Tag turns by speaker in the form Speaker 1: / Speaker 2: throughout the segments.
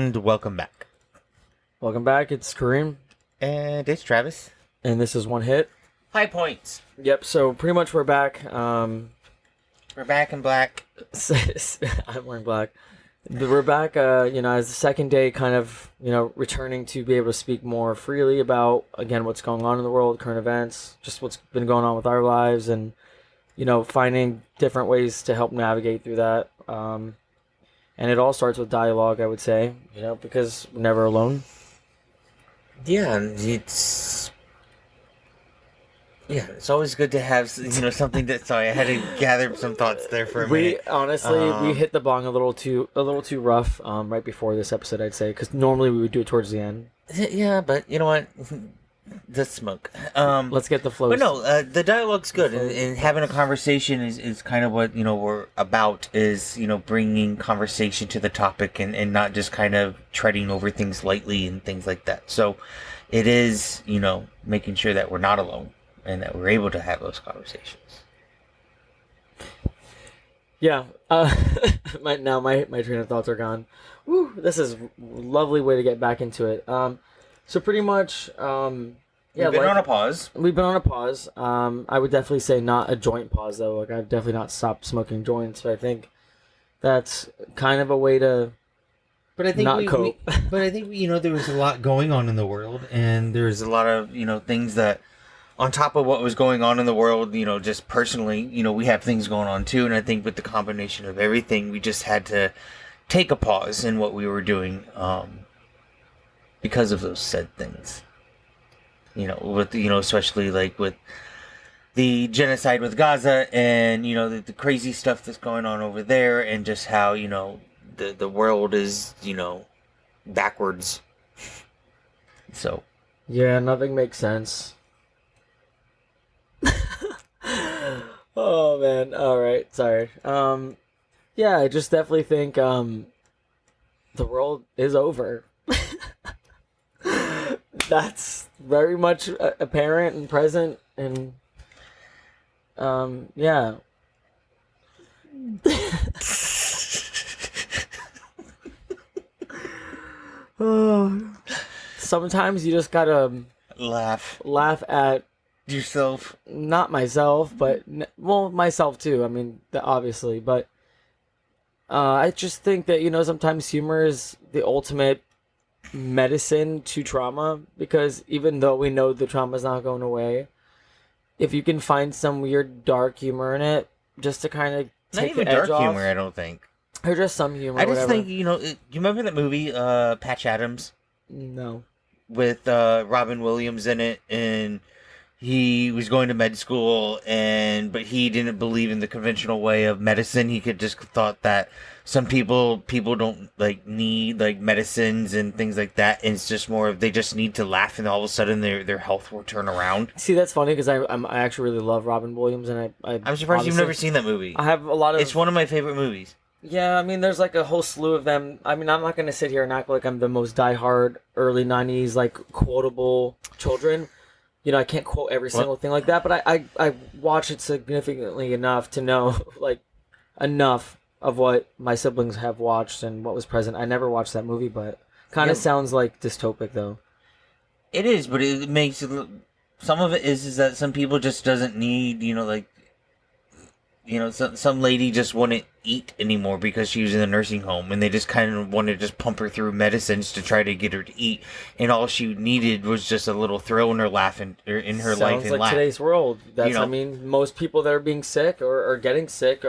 Speaker 1: And welcome back.
Speaker 2: Welcome back. It's Kareem,
Speaker 1: And it's Travis.
Speaker 2: and this is One Hit.
Speaker 1: High points.
Speaker 2: Yep. So pretty much we're back.
Speaker 1: We're back in black.
Speaker 2: I'm wearing black. We're back. As the second day, kind of, returning to be able to speak more freely about again what's going on in the world, current events, just what's been going on with our lives, and finding different ways to help navigate through that. And it all starts with dialogue, I would say, because we're never alone.
Speaker 1: Yeah, it's always good to have something that. Sorry, I had to gather some thoughts there for a minute.
Speaker 2: We hit the bong a little too rough right before this episode, I'd say, because normally we would do it towards the end.
Speaker 1: Yeah, but you know what? The smoke.
Speaker 2: Let's get the flow.
Speaker 1: But no, the dialogue's good, and having a conversation is kind of what we're about. Is bringing conversation to the topic and not just kind of treading over things lightly and things like that. So, it is making sure that we're not alone and that we're able to have those conversations.
Speaker 2: Yeah. My train of thoughts are gone. Woo, this is a lovely way to get back into it. So pretty much,
Speaker 1: We've been on a pause.
Speaker 2: We've been on a pause. I would definitely say not a joint pause though. Like, I've definitely not stopped smoking joints, but I think that's kind of a way to not cope.
Speaker 1: But I think there was a lot going on in the world, and there's a lot of things that, on top of what was going on in the world, just personally, we have things going on too. And I think with the combination of everything, we just had to take a pause in what we were doing. Because of those said things, with especially like with the genocide with Gaza and the crazy stuff that's going on over there, and just how the world is backwards. So
Speaker 2: yeah, nothing makes sense. Oh man, all right, sorry. Yeah, I just definitely think the world is over. That's very much apparent and present, and yeah. Sometimes you just gotta laugh at
Speaker 1: yourself.
Speaker 2: Not myself, but myself too. I mean, obviously, but I just think that sometimes humor is the ultimate medicine to trauma, because even though we know the trauma's not going away, if you can find some weird dark humor in it, just to kind of take the edge off. Not even dark humor,
Speaker 1: I don't think.
Speaker 2: Or just some humor.
Speaker 1: I just think you remember that movie Patch Adams?
Speaker 2: No.
Speaker 1: With Robin Williams in it, and he was going to med school, but he didn't believe in the conventional way of medicine. He could just thought that some people don't need medicines and things like that, and it's just more of they just need to laugh, and all of a sudden their health will turn around.
Speaker 2: See, that's funny because I actually really love Robin Williams, and
Speaker 1: I'm surprised you've never seen that movie.
Speaker 2: I have a lot of.
Speaker 1: It's one of my favorite movies.
Speaker 2: Yeah, I mean, there's a whole slew of them. I mean, I'm not gonna sit here and act like I'm the most diehard early '90s quotable children. I can't quote every single thing like that, but I watch it significantly enough to know enough of what my siblings have watched and what was present. I never watched that movie, but kind of sounds like dystopic though.
Speaker 1: It is, but it makes it. Some of it is that some people just doesn't need some lady just wouldn't eat anymore because she was in a nursing home, and they just kind of wanted to just pump her through medicines to try to get her to eat, and all she needed was just a little thrill in her life and in her life.
Speaker 2: Sounds like today's world. I mean, most people that are being sick or getting sick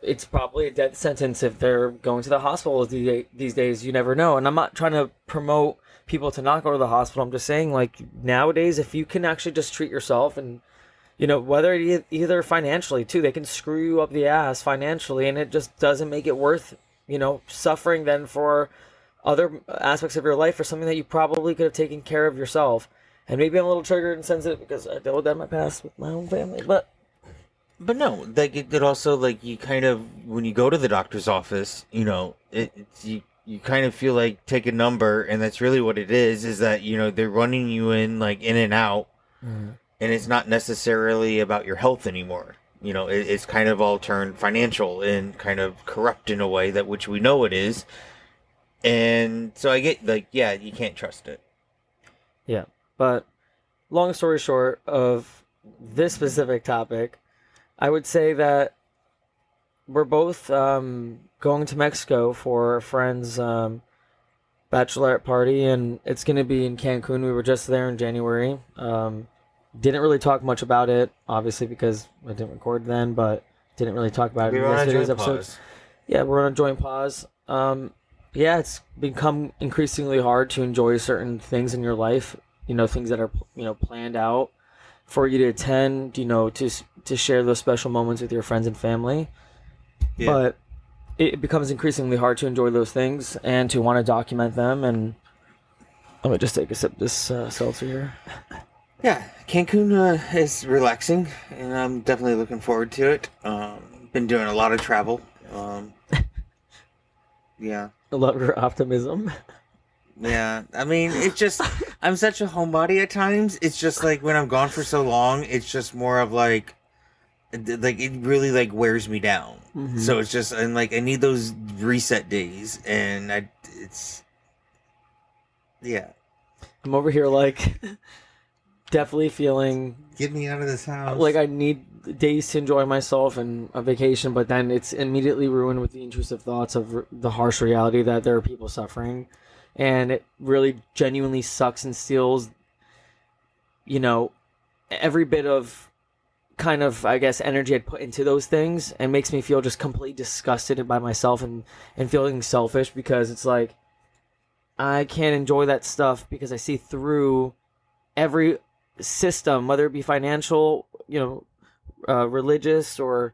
Speaker 2: it's probably a death sentence if they're going to the hospital these days. You never know, and I'm not trying to promote people to not go to the hospital. I'm just saying, nowadays, if you can actually just treat yourself and whether either financially too, they can screw you up the ass financially, and it just doesn't make it worth, suffering then for other aspects of your life for something that you probably could have taken care of yourself. And maybe I'm a little triggered and sensitive because I dealt with that in my past with my own family, but
Speaker 1: no, it also you kind of, when you go to the doctor's office, you kind of feel like take a number, and that's really what it is that they're running you in and out. Mm-hmm. And it's not necessarily about your health anymore. It's kind of all turned financial and kind of corrupt in a way that which we know it is. And so I get like, yeah, you can't trust it.
Speaker 2: Yeah. But long story short of this specific topic, I would say that we're both going to Mexico for a friend's bachelorette party, and it's going to be in Cancun. We were just there in January. Didn't really talk much about it, obviously, because I didn't record then, but didn't really talk about it
Speaker 1: We
Speaker 2: in
Speaker 1: were on a
Speaker 2: yesterday's
Speaker 1: joint
Speaker 2: episode.
Speaker 1: pause.
Speaker 2: Yeah, we're on a joint pause. Yeah, it's become increasingly hard to enjoy certain things in your life. Things that are planned out for you to attend. To share those special moments with your friends and family.
Speaker 1: Yeah.
Speaker 2: But it becomes increasingly hard to enjoy those things and to want to document them. And let me just take a sip of this seltzer here.
Speaker 1: Yeah, Cancun is relaxing, and I'm definitely looking forward to it. Been doing a lot of travel. Yeah.
Speaker 2: I love your optimism.
Speaker 1: Yeah, I mean, it's just, I'm such a homebody at times. It's just like when I'm gone for so long, it's just more of like it really like wears me down.
Speaker 2: Mm-hmm.
Speaker 1: So it's just, and like I need those reset days, and yeah.
Speaker 2: I'm over here like definitely feeling
Speaker 1: Get me out of this house.
Speaker 2: like I need days to enjoy myself and a vacation, but then it's immediately ruined with the intrusive thoughts of the harsh reality that there are people suffering, and it really genuinely sucks and steals, every bit of kind of, I guess, energy I'd put into those things, and makes me feel just completely disgusted by myself and feeling selfish, because it's like I can't enjoy that stuff because I see through every system, whether it be financial, religious, or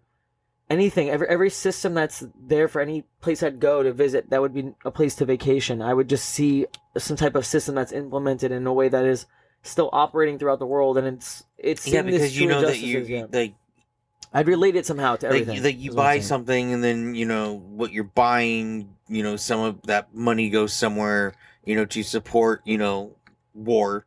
Speaker 2: anything. Every system that's there for any place I'd go to visit, that would be a place to vacation. I would just see some type of system that's implemented in a way that is still operating throughout the world, and it's
Speaker 1: yeah, because you know that you like
Speaker 2: I'd relate it somehow to everything.
Speaker 1: Like you buy something, and then what you're buying, some of that money goes somewhere, to support, war.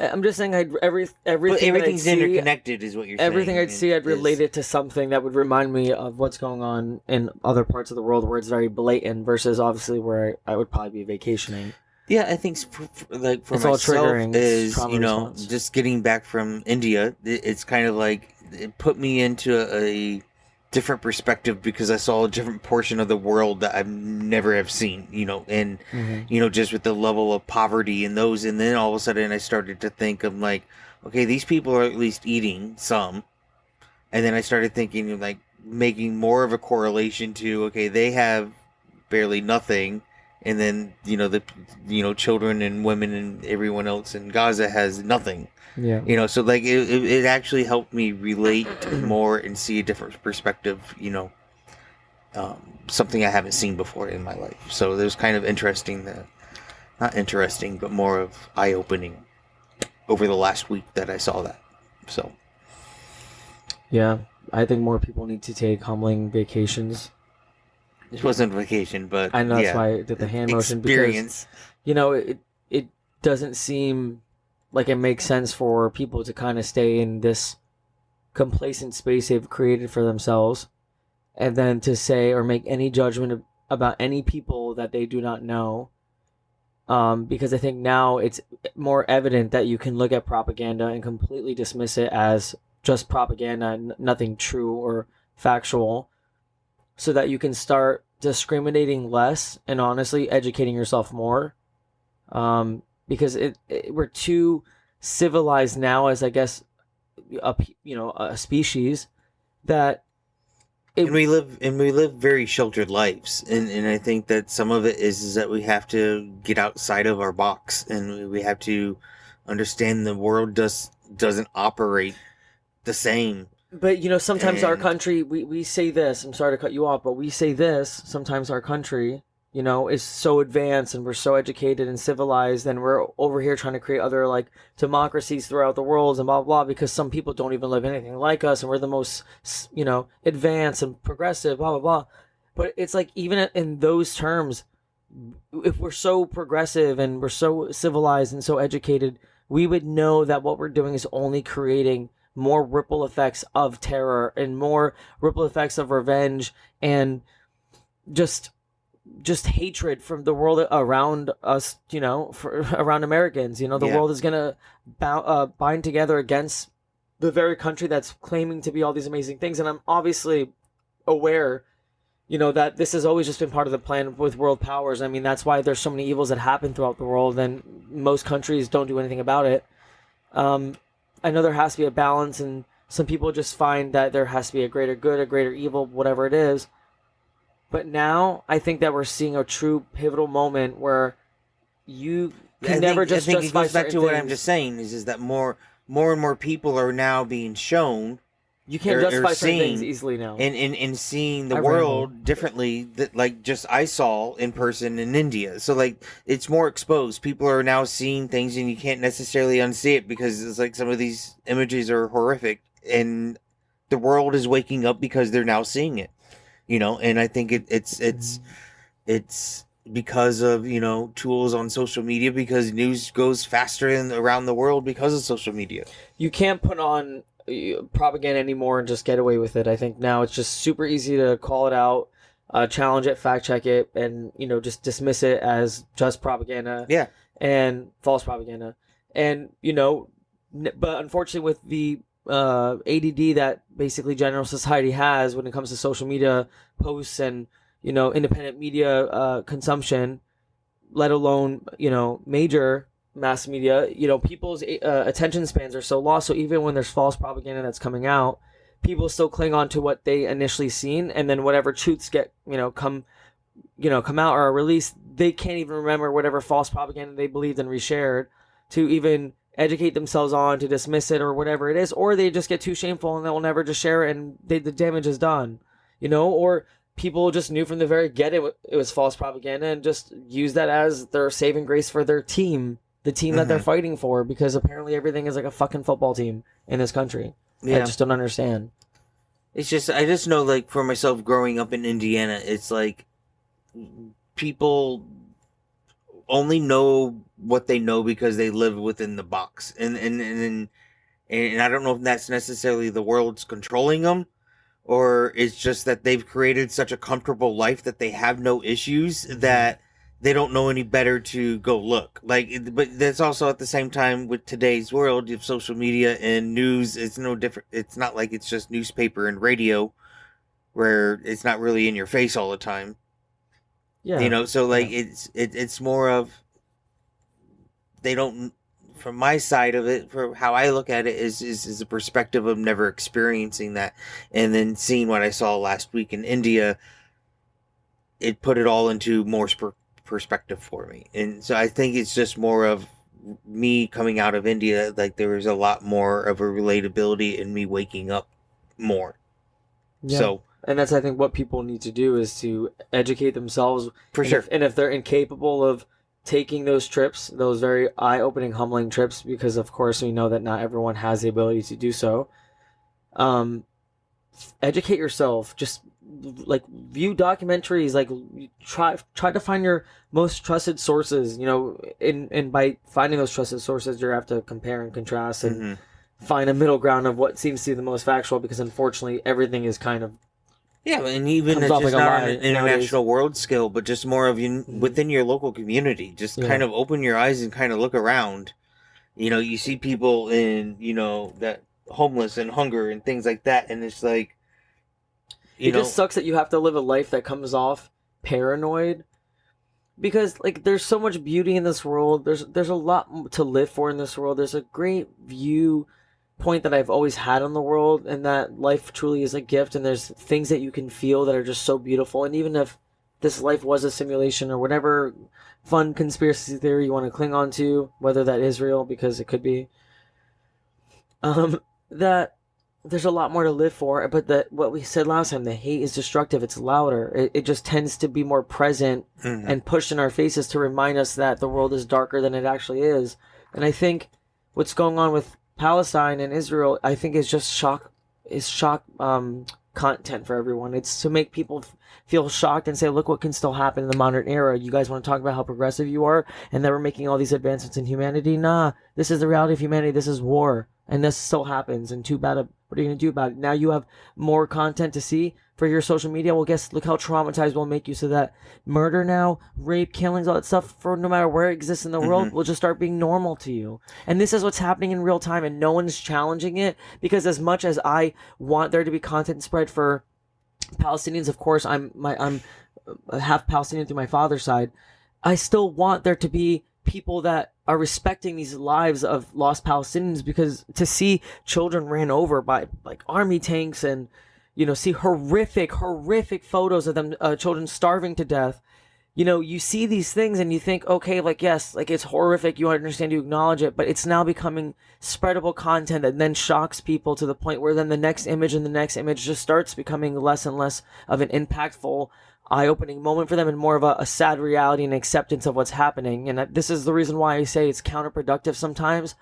Speaker 2: I'm just saying, everything.
Speaker 1: But everything's interconnected, is what you're saying.
Speaker 2: Everything I'd see, I'd relate it to something that would remind me of what's going on in other parts of the world where it's very blatant, versus obviously where I would probably be vacationing.
Speaker 1: Yeah, I think for
Speaker 2: it's
Speaker 1: myself
Speaker 2: all triggering.
Speaker 1: Is
Speaker 2: response.
Speaker 1: Just getting back from India. It's kind of like it put me into a different perspective, because I saw a different portion of the world that I've never have seen, and just with the level of poverty and those, and then all of a sudden I started to think of like, okay, these people are at least eating some, and then I started thinking of like making more of a correlation to, okay, they have barely nothing, and then the children and women and everyone else in Gaza has nothing.
Speaker 2: Yeah.
Speaker 1: So like it actually helped me relate more and see a different perspective, something I haven't seen before in my life. So it was kind of interesting, not interesting, but more of eye-opening over the last week that I saw that. So
Speaker 2: yeah, I think more people need to take humbling vacations.
Speaker 1: This wasn't a vacation, but
Speaker 2: I know, that's why I did the hand motion, because it doesn't seem like it makes sense for people to kind of stay in this complacent space they've created for themselves, and then to say or make any judgment about any people that they do not know. Because I think now it's more evident that you can look at propaganda and completely dismiss it as just propaganda, nothing true or factual, so that you can start discriminating less and honestly educating yourself more. Because we're too civilized now, as I guess a species, that
Speaker 1: and we live very sheltered lives, and I think that some of it is that we have to get outside of our box, and we have to understand the world doesn't operate the same.
Speaker 2: But sometimes our country, we say this. I'm sorry to cut you off, but we say this. Sometimes our country, is so advanced, and we're so educated and civilized, and we're over here trying to create other like democracies throughout the world and blah blah, because some people don't even live anything like us, and we're the most advanced and progressive, blah blah blah. But it's like, even in those terms, if we're so progressive and we're so civilized and so educated, we would know that what we're doing is only creating more ripple effects of terror and more ripple effects of revenge, and just just hatred from the world around us, around Americans. The
Speaker 1: Yeah.
Speaker 2: world is gonna bind together against the very country that's claiming to be all these amazing things. And I'm obviously aware, that this has always just been part of the plan with world powers. I mean, that's why there's so many evils that happen throughout the world, and most countries don't do anything about it. I know there has to be a balance, and some people just find that there has to be a greater good, a greater evil, whatever it is. But now I think that we're seeing a true pivotal moment where you can never just
Speaker 1: I think it
Speaker 2: justify
Speaker 1: goes back to
Speaker 2: certain
Speaker 1: what I'm
Speaker 2: things.
Speaker 1: just saying is that more and more people are now being shown
Speaker 2: You can't
Speaker 1: or
Speaker 2: justify certain
Speaker 1: seeing
Speaker 2: things easily now.
Speaker 1: and seeing the
Speaker 2: I
Speaker 1: world
Speaker 2: ramble.
Speaker 1: differently that like just I saw in person in India. So like it's more exposed. People are now seeing things and you can't necessarily unsee it because it's like some of these images are horrific and the world is waking up because they're now seeing it. And I think it's because of tools on social media because news goes faster around the world because of social media.
Speaker 2: You can't put on propaganda anymore and just get away with it. I think now it's just super easy to call it out, challenge it, fact check it, and just dismiss it as just propaganda.
Speaker 1: Yeah.
Speaker 2: And false propaganda. And but unfortunately, with the ADD that basically general society has when it comes to social media posts and independent media consumption, let alone major mass media, people's attention spans are so lost. So even when there's false propaganda that's coming out, people still cling on to what they initially seen, and then whatever truths get come out or are released, they can't even remember whatever false propaganda they believed and reshared to even educate themselves on, to dismiss it or whatever it is, or they just get too shameful and they'll never just share it and the damage is done, or people just knew from the very get it was false propaganda and just use that as their saving grace for their team, the team that they're fighting for, because apparently everything is like a fucking football team in this country. Yeah. I just don't understand.
Speaker 1: It's just, I just know, like, for myself growing up in Indiana, it's like people only know what they know because they live within the box. And I don't know if that's necessarily the world's controlling them or it's just that they've created such a comfortable life that they have no issues that they don't know any better to go look. Like, but that's also at the same time with today's world of social media and news, it's no different. It's not like it's just newspaper and radio where it's not really in your face all the time.
Speaker 2: Yeah.
Speaker 1: So like it's more of they don't, from my side of it, for how I look at it is a perspective of never experiencing that and then seeing what I saw last week in India. It put it all into more perspective for me. And so I think it's just more of me coming out of India, like there was a lot more of a relatability in me waking up more.
Speaker 2: Yeah.
Speaker 1: So,
Speaker 2: and that's, I think, what people need to do is to educate themselves.
Speaker 1: For sure.
Speaker 2: And if they're incapable of taking those trips, those very eye-opening, humbling trips, because of course we know that not everyone has the ability to do so, educate yourself. Just like view documentaries, like try to find your most trusted sources, and by finding those trusted sources you have to compare and contrast and find a middle ground of what seems to be the most factual, because unfortunately everything is kind of
Speaker 1: and even it's just like not on an international world scale, but just more of within your local community. Just kind of open your eyes and kind of look around. You see people in that homeless and hunger and things like that, and it's like
Speaker 2: it just sucks that you have to live a life that comes off paranoid, because like there's so much beauty in this world. There's a lot to live for in this world. There's a great view point that I've always had on the world, and that life truly is a gift, and there's things that you can feel that are just so beautiful. And even if this life was a simulation or whatever fun conspiracy theory you want to cling on to, whether that is real, because it could be, that there's a lot more to live for. But that what we said last time, the hate is destructive. It's louder. It just tends to be more present and pushed in our faces to remind us that the world is darker than it actually is. And I think what's going on with Palestine and Israel, I think, is just shock content for everyone. It's to make people feel shocked and say, look what can still happen in the modern era. You guys want to talk about how progressive you are and that we're making all these advancements in humanity? Nah, this is the reality of humanity. This is war, and this still happens, and too bad. What are you going to do about it? Now you have more content to see. for your social media. Well, guess look how traumatized we'll make you, so that murder now, rape, killings, all that stuff, for no matter where it exists in the world, will just start being normal to you. And this is what's happening in real time, and no one's challenging it, because as much as I want there to be content spread for Palestinians, of course, I'm half Palestinian through my father's side. I still want there to be people that are respecting these lives of lost Palestinians, because to see children ran over by like army tanks, and see horrific photos of them, children starving to death. You see these things and you think, okay, like, yes, like, it's horrific, you understand, you acknowledge it, but it's now becoming spreadable content that then shocks people to the point where then the next image and the next image just starts becoming less and less of an impactful, eye-opening moment for them, and more of a sad reality and acceptance of what's happening. And this is the reason why I say it's counterproductive sometimes.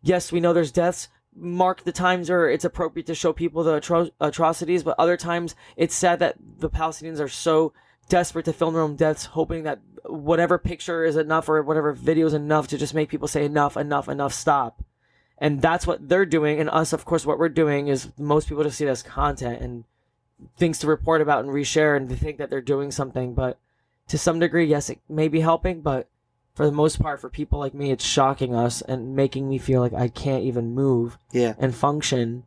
Speaker 2: Yes, we know there's deaths. Mark the times where it's appropriate to show people the atrocities, but other times it's sad that the Palestinians are so desperate to film their own deaths, hoping that whatever picture is enough or whatever video is enough to just make people say enough, stop. And that's what they're doing. And us, of course, what we're doing is most people just see it as content and things to report about and reshare, and to think that they're doing something. But to some degree, yes, it may be helping, but for the most part, for people like me, it's shocking us and making me feel like I can't even move and function.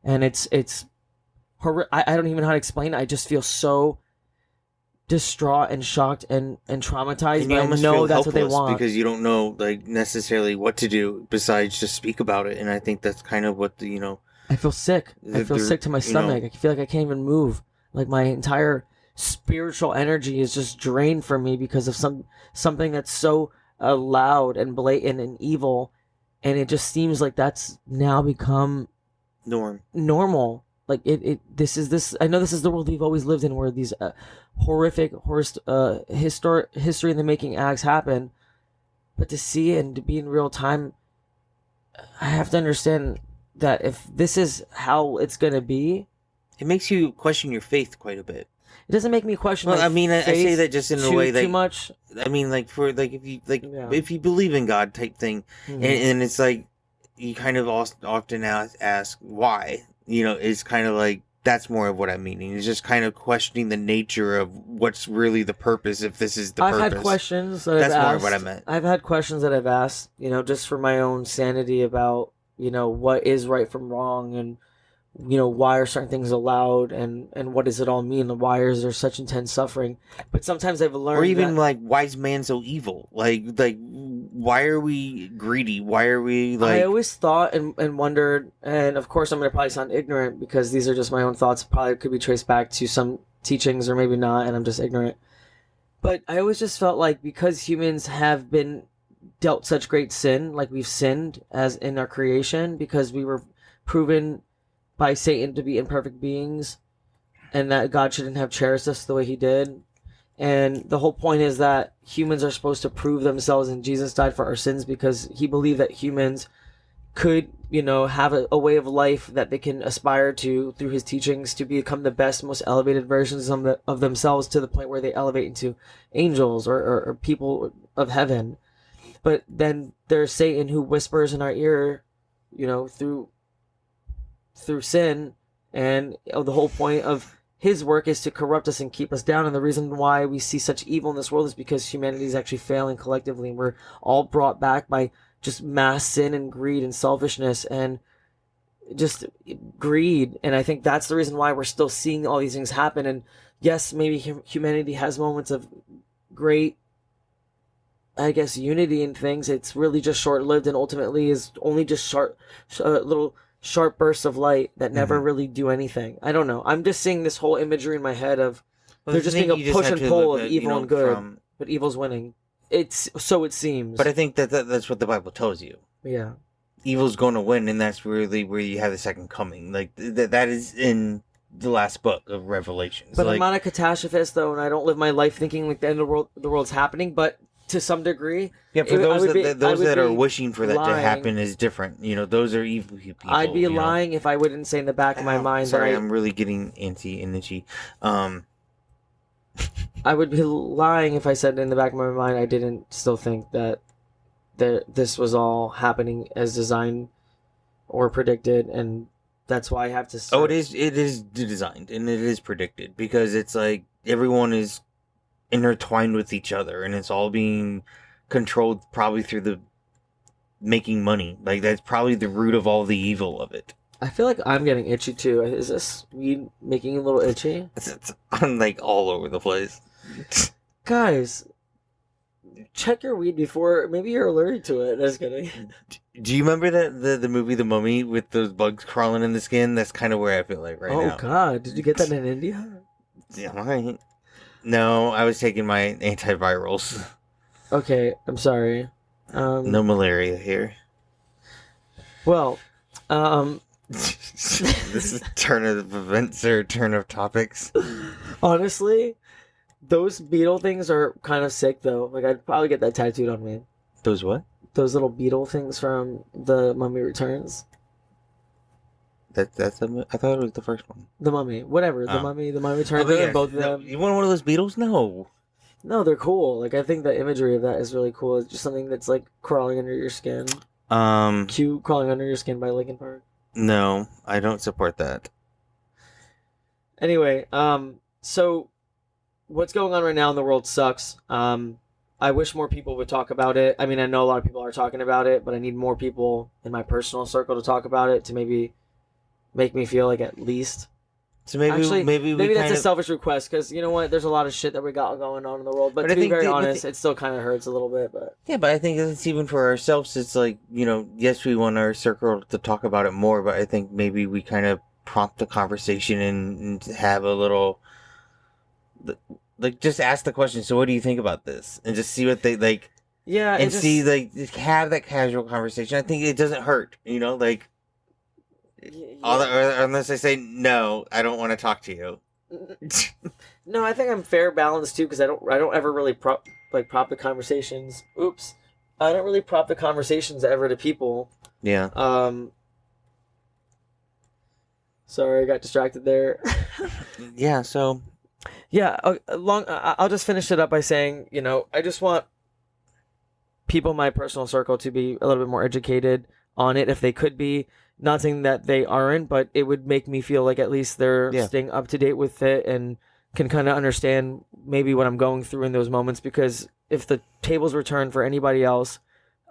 Speaker 2: And it's I don't even know how to explain it. I just feel so distraught and shocked and traumatized.
Speaker 1: And you almost
Speaker 2: know
Speaker 1: feel
Speaker 2: that's what they
Speaker 1: helpless
Speaker 2: want,
Speaker 1: because you don't know, like, necessarily what to do besides just speak about it. And I think that's kind of what
Speaker 2: I feel sick. I feel sick to my stomach. I feel like I can't even move. Like, my entire spiritual energy is just drained from me because of something that's so loud and blatant and evil, and it just seems like that's now become normal. Like, this. I know this is the world we've always lived in, where these horrific history in the making acts happen, but to see it and to be in real time, I have to understand that if this is how it's going to be,
Speaker 1: it makes you question your faith quite a bit.
Speaker 2: It doesn't make me question.
Speaker 1: Well, I mean, I say that just in a way that
Speaker 2: too much.
Speaker 1: I mean, like, for like, if you believe in God type thing, and it's like you kind of often ask why. It's kind of like, that's more of what I'm meaning. It's just kind of questioning the nature of what's really the purpose, if this is the purpose.
Speaker 2: I've had questions that
Speaker 1: that's
Speaker 2: I've
Speaker 1: more
Speaker 2: asked.
Speaker 1: what I meant.
Speaker 2: I've had questions that I've asked, just for my own sanity, about what is right from wrong, and why are certain things allowed, and what does it all mean, and why is there such intense suffering. But sometimes I've learned,
Speaker 1: or even like, why is man so evil? Like why are we greedy? Why are we like...
Speaker 2: I always thought and wondered, and of course I'm going to probably sound ignorant because these are just my own thoughts, probably could be traced back to some teachings, or maybe not, and I'm just ignorant. But I always just felt like, because humans have been dealt such great sin, like we've sinned as in our creation, because we were proven by Satan to be imperfect beings, and that God shouldn't have cherished us the way he did. And the whole point is that humans are supposed to prove themselves, and Jesus died for our sins because he believed that humans could, have a way of life that they can aspire to through his teachings, to become the best, most elevated versions of themselves, to the point where they elevate into angels or people of heaven. But then there's Satan, who whispers in our ear, through sin, and the whole point of his work is to corrupt us and keep us down. And the reason why we see such evil in this world is because humanity is actually failing collectively, and we're all brought back by just mass sin and greed and selfishness and just greed. And I think that's the reason why we're still seeing all these things happen. And yes, maybe humanity has moments of great, I guess, unity in things. It's really just short-lived, and ultimately is only just little sharp bursts of light that never really do anything. I don't know. I'm just seeing this whole imagery in my head of there just being a push and pull of evil and good, but evil's winning. So it seems.
Speaker 1: But I think that's what the Bible tells you.
Speaker 2: Yeah.
Speaker 1: Evil's going to win, and that's really where you have the second coming. Like, that is in the last book of Revelations.
Speaker 2: But I'm not a catastrophist, though, and I don't live my life thinking like the end of the world's happening, but to some degree.
Speaker 1: Yeah, for those that are wishing for that to happen is different. Those are evil people.
Speaker 2: I'd be lying if I wouldn't say in the back of my mind.
Speaker 1: Sorry, I'm really getting antsy and itchy.
Speaker 2: I would be lying if I said in the back of my mind I didn't still think that this was all happening as designed or predicted, and That's why I have to start.
Speaker 1: Oh, it is designed and it is predicted because it's like everyone is intertwined with each other and it's all being controlled probably through the making money. Like that's probably the root of all the evil of it.
Speaker 2: I feel like I'm getting itchy too. Is this weed making a little itchy?
Speaker 1: I'm like all over the place.
Speaker 2: Guys, check your weed before. Maybe you're allergic to it. Just kidding.
Speaker 1: Do you remember that the movie The Mummy with those bugs crawling in the skin? That's kind of where I feel like now.
Speaker 2: Oh God! Did you get that in India?
Speaker 1: Yeah, right. No, I was taking my antivirals.
Speaker 2: Okay, I'm sorry.
Speaker 1: No malaria here.
Speaker 2: Well,
Speaker 1: this is turn of events or turn of topics.
Speaker 2: Honestly, those beetle things are kind of sick though. Like I'd probably get that tattooed on me.
Speaker 1: Those what?
Speaker 2: Those little beetle things from The Mummy Returns.
Speaker 1: I thought it was the first one.
Speaker 2: The Mummy, whatever. The Mummy Returns.
Speaker 1: Oh, yeah.
Speaker 2: Both of them.
Speaker 1: You want one of those beetles? No.
Speaker 2: No, they're cool. Like I think the imagery of that is really cool. It's just something that's like crawling under your skin. Q Crawling Under Your Skin by Linkin Park.
Speaker 1: No, I don't support that.
Speaker 2: Anyway, so what's going on right now in the world sucks. I wish more people would talk about it. I mean, I know a lot of people are talking about it, but I need more people in my personal circle to talk about it to maybe make me feel like at least.
Speaker 1: So maybe
Speaker 2: that's a selfish request because you know what? There's a lot of shit that we got going on in the world. But to be very honest, it still kind of hurts a little bit. But
Speaker 1: yeah, but I think it's even for ourselves. It's like yes, we want our circle to talk about it more, but I think maybe we kind of prompt the conversation and have a little, like, just ask the question. So, what do you think about this? And just see what they like.
Speaker 2: Yeah,
Speaker 1: and see have that casual conversation. I think it doesn't hurt. Like. Yeah. Unless I say no, I don't want to talk to you.
Speaker 2: No, I think I'm fair balanced too because I don't ever really prop the conversations. Oops, I don't really prop the conversations ever to people.
Speaker 1: Yeah.
Speaker 2: Sorry, I got distracted there.
Speaker 1: Yeah. So.
Speaker 2: Yeah. I'll just finish it up by saying, I just want people in my personal circle to be a little bit more educated on it if they could be. Not saying that they aren't, but it would make me feel like at least they're staying up to date with it and can kind of understand maybe what I'm going through in those moments. Because if the tables were turned for anybody else,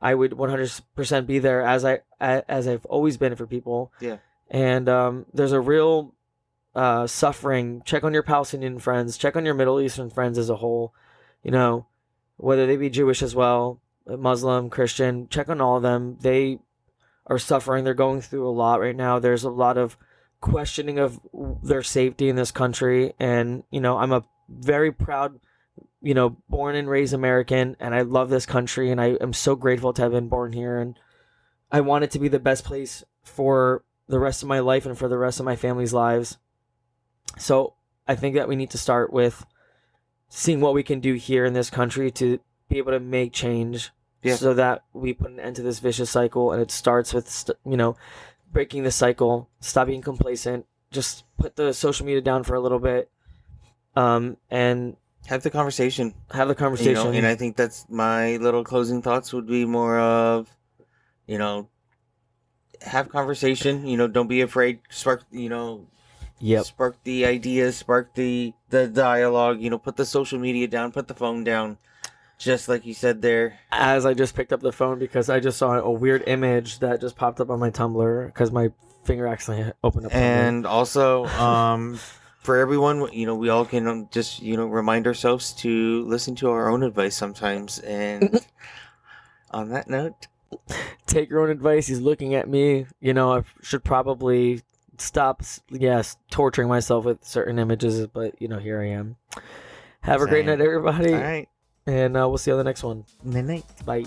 Speaker 2: I would 100% be there as I've always been for people.
Speaker 1: Yeah.
Speaker 2: And there's a real suffering. Check on your Palestinian friends. Check on your Middle Eastern friends as a whole. Whether they be Jewish as well, Muslim, Christian. Check on all of them. They are suffering. They're going through a lot right now. There's a lot of questioning of their safety in this country. And, I'm a very proud, born and raised American, and I love this country, and I am so grateful to have been born here. And I want it to be the best place for the rest of my life and for the rest of my family's lives. So I think that we need to start with seeing what we can do here in this country to be able to make change. Yeah. So that we put an end to this vicious cycle, and it starts with, breaking the cycle. Stop being complacent. Just put the social media down for a little bit, and
Speaker 1: have the conversation.
Speaker 2: And
Speaker 1: I think that's my little closing thoughts would be more of, have conversation. Don't be afraid. Spark. Spark the ideas. Spark the dialogue. Put the social media down. Put the phone down. Just like you said there.
Speaker 2: As I just picked up the phone because I just saw a weird image that just popped up on my Tumblr because my finger accidentally opened up Tumblr.
Speaker 1: And also, for everyone, we all can just, remind ourselves to listen to our own advice sometimes. And on that note,
Speaker 2: take your own advice. He's looking at me. I should probably stop, torturing myself with certain images, but, here I am. Have a great night, everybody.
Speaker 1: All right.
Speaker 2: And we'll see you on the next one.
Speaker 1: Night.
Speaker 2: Bye.